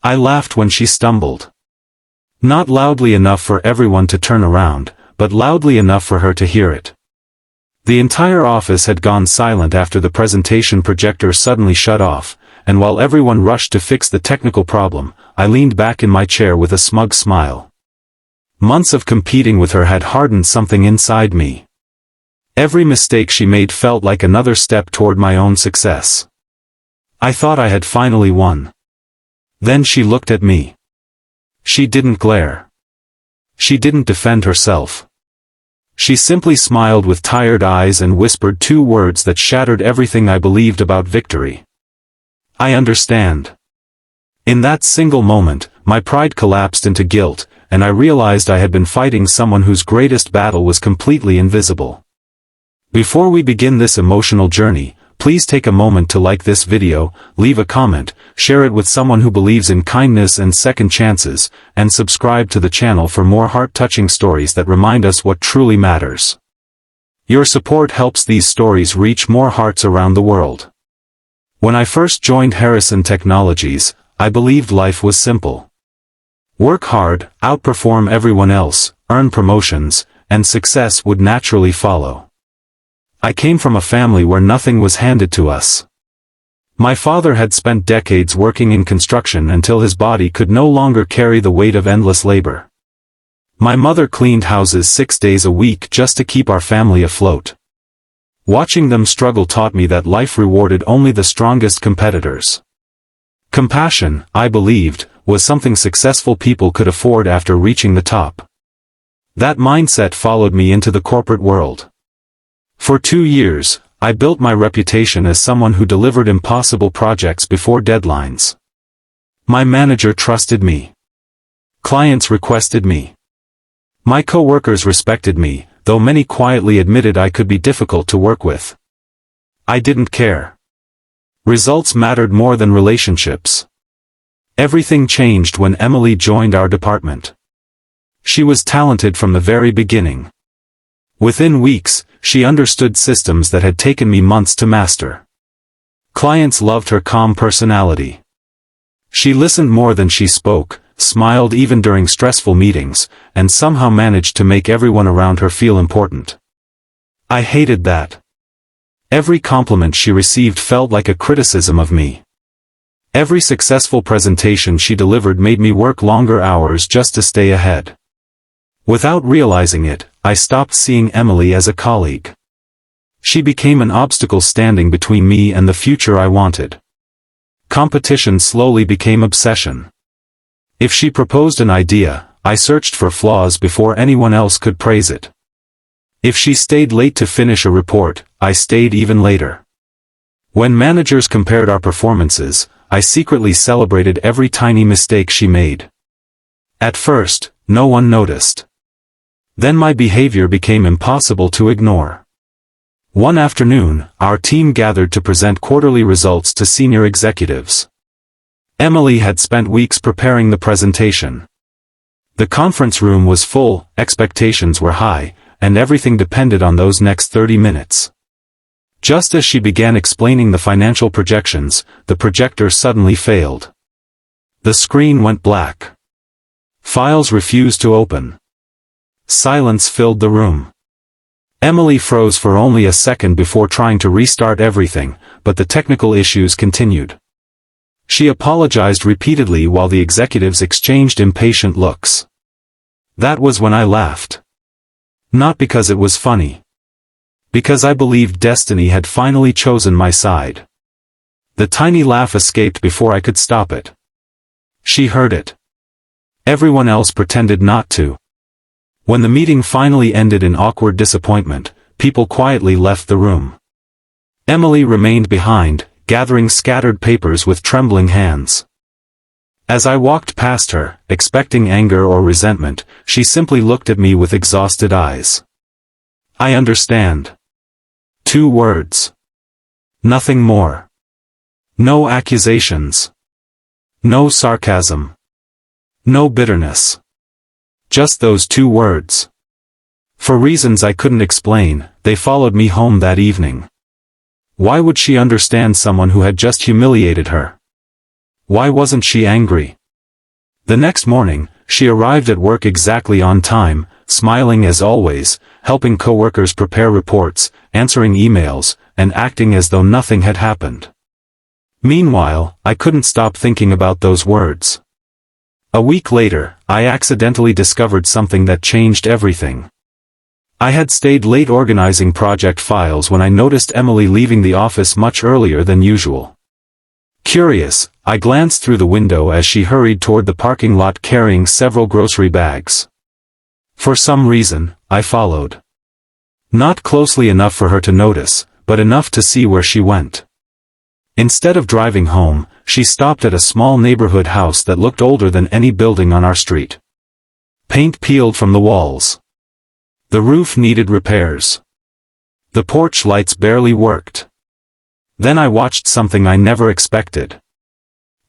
I laughed when she stumbled. Not loudly enough for everyone to turn around, but loudly enough for her to hear it. The entire office had gone silent after the presentation projector suddenly shut off, and while everyone rushed to fix the technical problem, I leaned back in my chair with a smug smile. Months of competing with her had hardened something inside me. Every mistake she made felt like another step toward my own success. I thought I had finally won. Then she looked at me. She didn't glare. She didn't defend herself. She simply smiled with tired eyes and whispered two words that shattered everything I believed about victory. I understand. In that single moment, my pride collapsed into guilt, and I realized I had been fighting someone whose greatest battle was completely invisible. Before we begin this emotional journey, please take a moment to like this video, leave a comment, share it with someone who believes in kindness and second chances, and subscribe to the channel for more heart-touching stories that remind us what truly matters. Your support helps these stories reach more hearts around the world. When I first joined Harrison Technologies, I believed life was simple. Work hard, outperform everyone else, earn promotions, and success would naturally follow. I came from a family where nothing was handed to us. My father had spent decades working in construction until his body could no longer carry the weight of endless labor. My mother cleaned houses 6 days a week just to keep our family afloat. Watching them struggle taught me that life rewarded only the strongest competitors. Compassion, I believed, was something successful people could afford after reaching the top. That mindset followed me into the corporate world. For 2 years, I built my reputation as someone who delivered impossible projects before deadlines. My manager trusted me. Clients requested me. My co-workers respected me, though many quietly admitted I could be difficult to work with. I didn't care. Results mattered more than relationships. Everything changed when Emily joined our department. She was talented from the very beginning. Within weeks, she understood systems that had taken me months to master. Clients loved her calm personality. She listened more than she spoke, smiled even during stressful meetings, and somehow managed to make everyone around her feel important. I hated that. Every compliment she received felt like a criticism of me. Every successful presentation she delivered made me work longer hours just to stay ahead. Without realizing it, I stopped seeing Emily as a colleague. She became an obstacle standing between me and the future I wanted. Competition slowly became obsession. If she proposed an idea, I searched for flaws before anyone else could praise it. If she stayed late to finish a report, I stayed even later. When managers compared our performances, I secretly celebrated every tiny mistake she made. At first, no one noticed. Then my behavior became impossible to ignore. One afternoon, our team gathered to present quarterly results to senior executives. Emily had spent weeks preparing the presentation. The conference room was full, expectations were high, and everything depended on those next 30 minutes. Just as she began explaining the financial projections, the projector suddenly failed. The screen went black. Files refused to open. Silence filled the room. Emily froze for only a second before trying to restart everything, but the technical issues continued. She apologized repeatedly while the executives exchanged impatient looks. That was when I laughed. Not because it was funny. Because I believed destiny had finally chosen my side. The tiny laugh escaped before I could stop it. She heard it. Everyone else pretended not to. When the meeting finally ended in awkward disappointment, people quietly left the room. Emily remained behind, gathering scattered papers with trembling hands. As I walked past her, expecting anger or resentment, she simply looked at me with exhausted eyes. I understand. 2 words. Nothing more. No accusations. No sarcasm. No bitterness. Just those 2 words. For reasons I couldn't explain, they followed me home that evening. Why would she understand someone who had just humiliated her? Why wasn't she angry? The next morning, she arrived at work exactly on time, smiling as always, helping coworkers prepare reports, answering emails, and acting as though nothing had happened. Meanwhile, I couldn't stop thinking about those words. A week later, I accidentally discovered something that changed everything. I had stayed late organizing project files when I noticed Emily leaving the office much earlier than usual. Curious, I glanced through the window as she hurried toward the parking lot carrying several grocery bags. For some reason, I followed. Not closely enough for her to notice, but enough to see where she went. Instead of driving home, she stopped at a small neighborhood house that looked older than any building on our street. Paint peeled from the walls. The roof needed repairs. The porch lights barely worked. Then I watched something I never expected.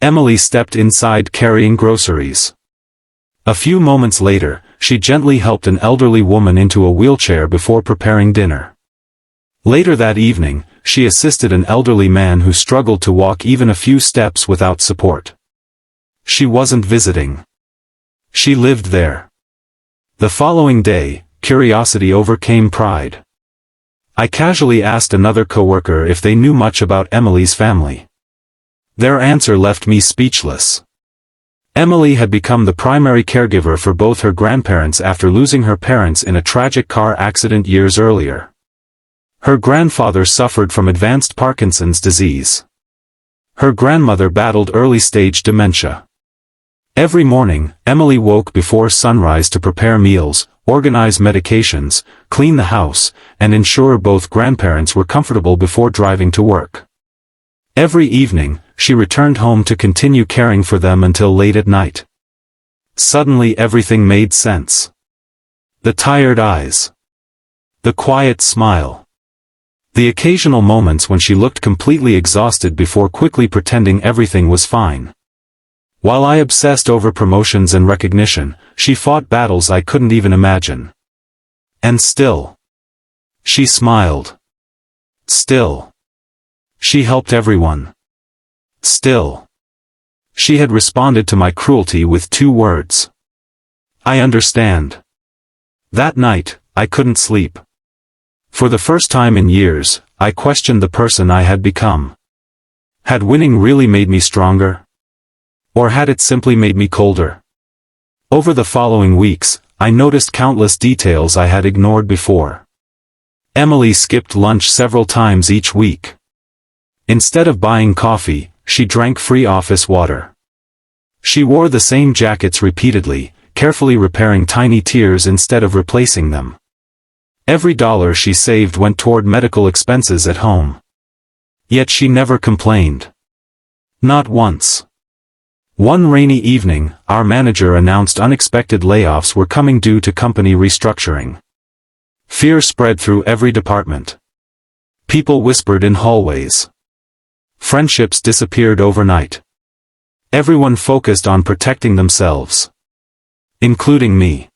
Emily stepped inside carrying groceries. A few moments later, she gently helped an elderly woman into a wheelchair before preparing dinner. Later that evening, she assisted an elderly man who struggled to walk even a few steps without support. She wasn't visiting. She lived there. The following day, curiosity overcame pride. I casually asked another coworker if they knew much about Emily's family. Their answer left me speechless. Emily had become the primary caregiver for both her grandparents after losing her parents in a tragic car accident years earlier. Her grandfather suffered from advanced Parkinson's disease. Her grandmother battled early-stage dementia. Every morning, Emily woke before sunrise to prepare meals, organize medications, clean the house, and ensure both grandparents were comfortable before driving to work. Every evening, she returned home to continue caring for them until late at night. Suddenly everything made sense. The tired eyes. The quiet smile. The occasional moments when she looked completely exhausted before quickly pretending everything was fine. While I obsessed over promotions and recognition, she fought battles I couldn't even imagine. And still. She smiled. Still. She helped everyone. Still. She had responded to my cruelty with 2 words. I understand. That night, I couldn't sleep. For the first time in years, I questioned the person I had become. Had winning really made me stronger? Or had it simply made me colder? Over the following weeks, I noticed countless details I had ignored before. Emily skipped lunch several times each week. Instead of buying coffee, she drank free office water. She wore the same jackets repeatedly, carefully repairing tiny tears instead of replacing them. Every dollar she saved went toward medical expenses at home. Yet she never complained. Not once. One rainy evening, our manager announced unexpected layoffs were coming due to company restructuring. Fear spread through every department. People whispered in hallways. Friendships disappeared overnight. Everyone focused on protecting themselves. Including me.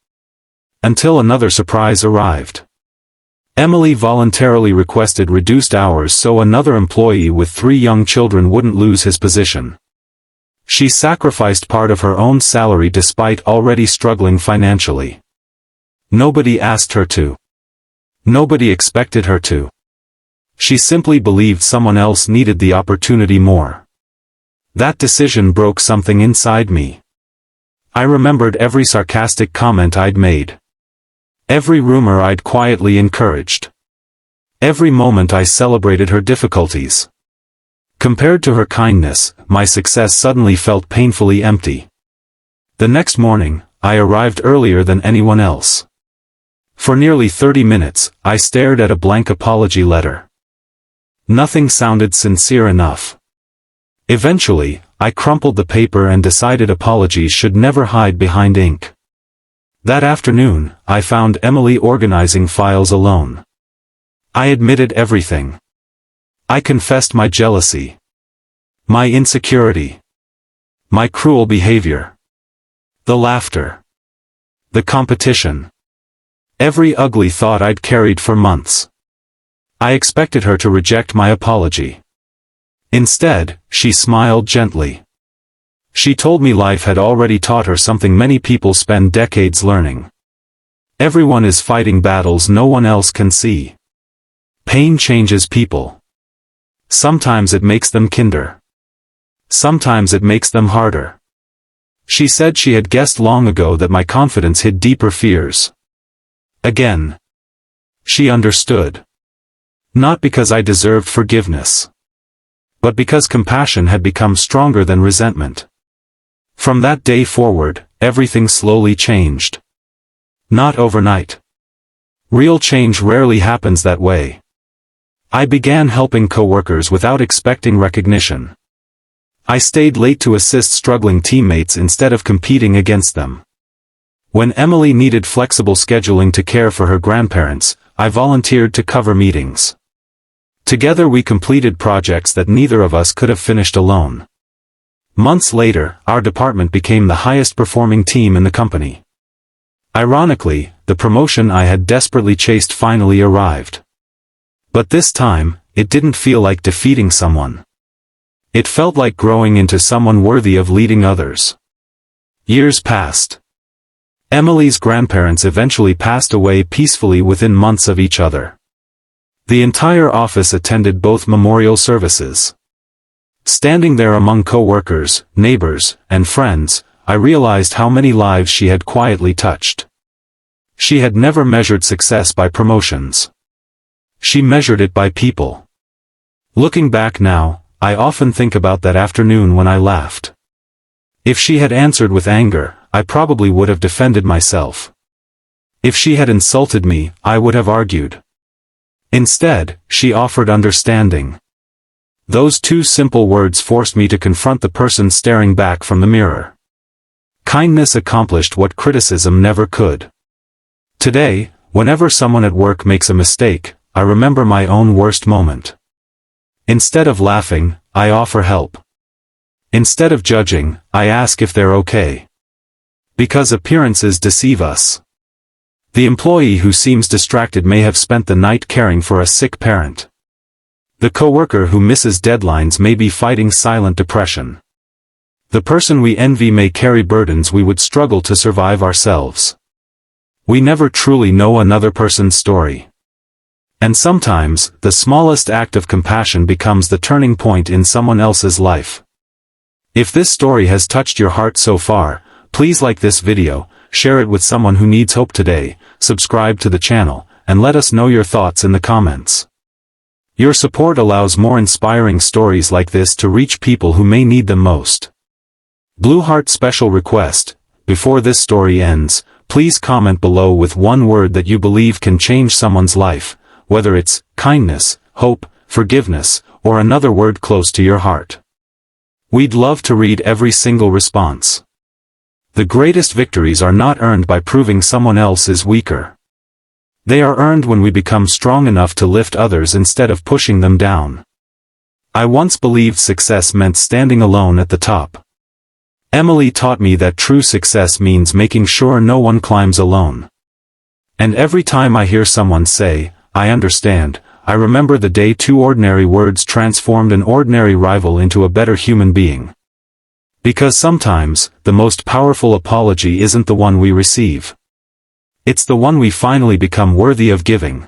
Until another surprise arrived. Emily voluntarily requested reduced hours so another employee with 3 young children wouldn't lose his position. She sacrificed part of her own salary despite already struggling financially. Nobody asked her to. Nobody expected her to. She simply believed someone else needed the opportunity more. That decision broke something inside me. I remembered every sarcastic comment I'd made. Every rumor I'd quietly encouraged. Every moment I celebrated her difficulties. Compared to her kindness, my success suddenly felt painfully empty. The next morning, I arrived earlier than anyone else. For nearly 30 minutes, I stared at a blank apology letter. Nothing sounded sincere enough. Eventually, I crumpled the paper and decided apologies should never hide behind ink. That afternoon, I found Emily organizing files alone. I admitted everything. I confessed my jealousy. My insecurity. My cruel behavior. The laughter. The competition. Every ugly thought I'd carried for months. I expected her to reject my apology. Instead, she smiled gently. She told me life had already taught her something many people spend decades learning. Everyone is fighting battles no one else can see. Pain changes people. Sometimes it makes them kinder. Sometimes it makes them harder. She said she had guessed long ago that my confidence hid deeper fears. Again. She understood. Not because I deserved forgiveness, but because compassion had become stronger than resentment. From that day forward, everything slowly changed. Not overnight. Real change rarely happens that way. I began helping coworkers without expecting recognition. I stayed late to assist struggling teammates instead of competing against them. When Emily needed flexible scheduling to care for her grandparents, I volunteered to cover meetings. Together we completed projects that neither of us could have finished alone. Months later, our department became the highest performing team in the company. Ironically, the promotion I had desperately chased finally arrived. But this time, it didn't feel like defeating someone. It felt like growing into someone worthy of leading others. Years passed. Emily's grandparents eventually passed away peacefully within months of each other. The entire office attended both memorial services. Standing there among co-workers, neighbors, and friends, I realized how many lives she had quietly touched. She had never measured success by promotions. She measured it by people. Looking back now, I often think about that afternoon when I laughed. If she had answered with anger, I probably would have defended myself. If she had insulted me, I would have argued. Instead, she offered understanding. Those two simple words forced me to confront the person staring back from the mirror. Kindness accomplished what criticism never could. Today, whenever someone at work makes a mistake, I remember my own worst moment. Instead of laughing, I offer help. Instead of judging, I ask if they're okay. Because appearances deceive us. The employee who seems distracted may have spent the night caring for a sick parent. The coworker who misses deadlines may be fighting silent depression. The person we envy may carry burdens we would struggle to survive ourselves. We never truly know another person's story. And sometimes, the smallest act of compassion becomes the turning point in someone else's life. If this story has touched your heart so far, please like this video, share it with someone who needs hope today, subscribe to the channel, and let us know your thoughts in the comments. Your support allows more inspiring stories like this to reach people who may need them most. Blue Heart special request: before this story ends, please comment below with one word that you believe can change someone's life, whether it's kindness, hope, forgiveness, or another word close to your heart. We'd love to read every single response. The greatest victories are not earned by proving someone else is weaker. They are earned when we become strong enough to lift others instead of pushing them down. I once believed success meant standing alone at the top. Emily taught me that true success means making sure no one climbs alone. And every time I hear someone say, "I understand," I remember the day two ordinary words transformed an ordinary rival into a better human being. Because sometimes, the most powerful apology isn't the one we receive. It's the one we finally become worthy of giving.